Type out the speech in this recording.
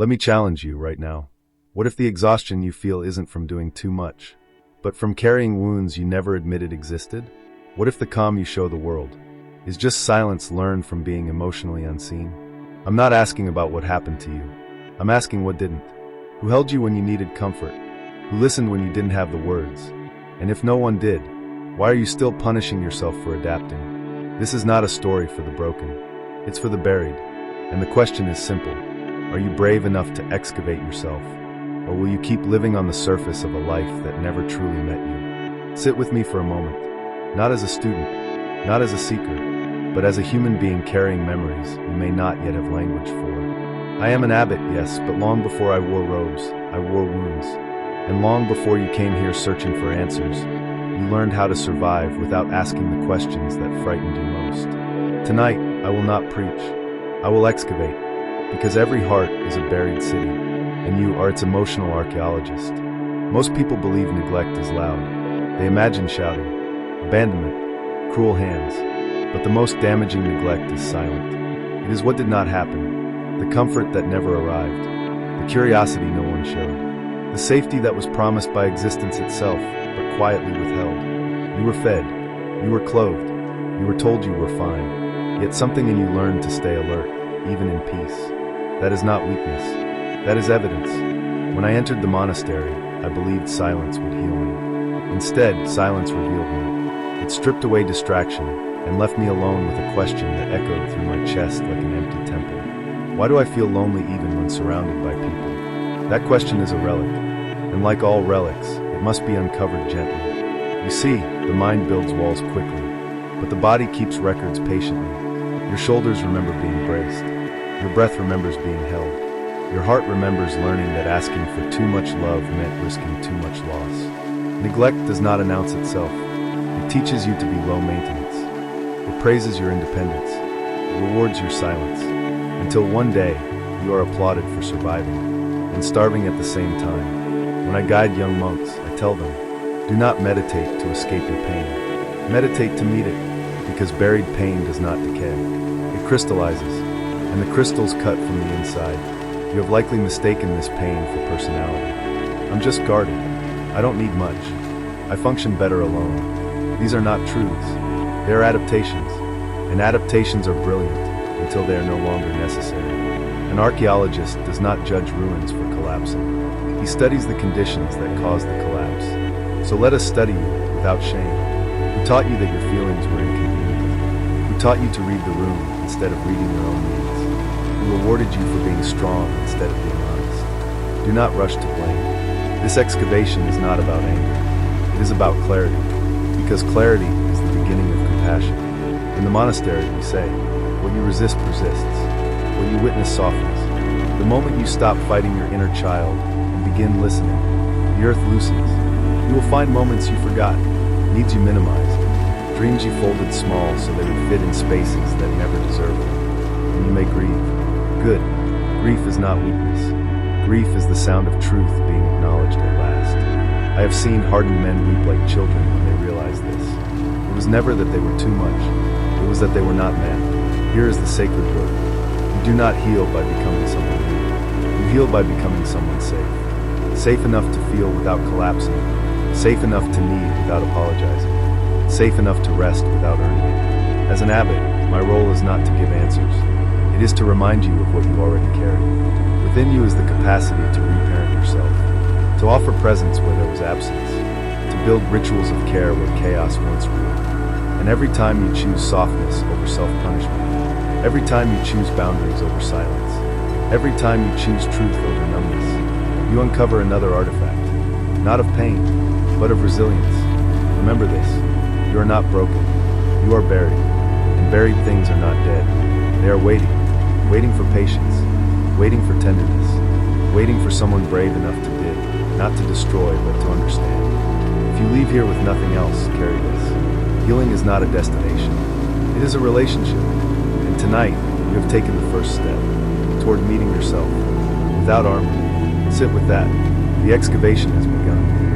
Let me challenge you right now. What if the exhaustion you feel isn't from doing too much, but from carrying wounds you never admitted existed? What if the calm you show the world is just silence learned from being emotionally unseen? I'm not asking about what happened to you. I'm asking what didn't. Who held you when you needed comfort? Who listened when you didn't have the words? And if no one did, why are you still punishing yourself for adapting? This is not a story for the broken. It's for the buried. And the question is simple. Are you brave enough to excavate yourself? Or will you keep living on the surface of a life that never truly met you? Sit with me for a moment. Not as a student, not as a seeker, but as a human being carrying memories you may not yet have language for. I am an abbot, yes, but long before I wore robes, I wore wounds. And long before you came here searching for answers, you learned how to survive without asking the questions that frightened you most. Tonight, I will not preach. I will excavate, because every heart is a buried city, and you are its emotional archaeologist. Most people believe neglect is loud. They imagine shouting, abandonment, cruel hands. But the most damaging neglect is silent. It is what did not happen, the comfort that never arrived, the curiosity no one showed, the safety that was promised by existence itself, but quietly withheld. You were fed, you were clothed, you were told you were fine, yet something in you learned to stay alert, even in peace. That is not weakness, that is evidence. When I entered the monastery, I believed silence would heal me. Instead, silence revealed me. It stripped away distraction and left me alone with a question that echoed through my chest like an empty temple. Why do I feel lonely even when surrounded by people? That question is a relic, and like all relics, it must be uncovered gently. You see, the mind builds walls quickly, but the body keeps records patiently. Your shoulders remember being braced. Your breath remembers being held. Your heart remembers learning that asking for too much love meant risking too much loss. Neglect does not announce itself. It teaches you to be low maintenance. It praises your independence. It rewards your silence. Until one day, you are applauded for surviving and starving at the same time. When I guide young monks, I tell them, do not meditate to escape your pain. Meditate to meet it, because buried pain does not decay. It crystallizes, and the crystals cut from the inside. You have likely mistaken this pain for personality. I'm just guarded. I don't need much. I function better alone. These are not truths. They are adaptations, and adaptations are brilliant until they are no longer necessary. An archaeologist does not judge ruins for collapsing. He studies the conditions that cause the collapse. So let us study you without shame. Who taught you that your feelings were inconvenient? Who taught you to read the room instead of reading your own needs? Who rewarded you for being strong instead of being honest? Do not rush to blame. This excavation is not about anger. It is about clarity, because clarity is the beginning of compassion. In the monastery, we say, what you resist persists. What you witness softens. The moment you stop fighting your inner child and begin listening, the earth loosens. You will find moments you forgot, needs you minimized, dreams you folded small so they would fit in spaces that never deserved them. And you may grieve. Good. Grief is not weakness. Grief is the sound of truth being acknowledged at last. I have seen hardened men weep like children when they realized this. It was never that they were too much. It was that they were not men. Here is the sacred word. You do not heal by becoming someone new. You heal by becoming someone safe. Safe enough to feel without collapsing. Safe enough to need without apologizing. Safe enough to rest without earning it. As an abbot, my role is not to give answers. It is to remind you of what you already carry. Within you is the capacity to reparent yourself, to offer presence where there was absence, to build rituals of care where chaos once ruled. And every time you choose softness over self-punishment, every time you choose boundaries over silence, every time you choose truth over numbness, you uncover another artifact, not of pain, but of resilience. Remember this, you are not broken, you are buried, and buried things are not dead. They are waiting for patience, waiting for tenderness, waiting for someone brave enough to dig, not to destroy, but to understand. If you leave here with nothing else, carry this. Healing is not a destination. It is a relationship. And tonight, you have taken the first step toward meeting yourself. Without armor, sit with that. The excavation has begun.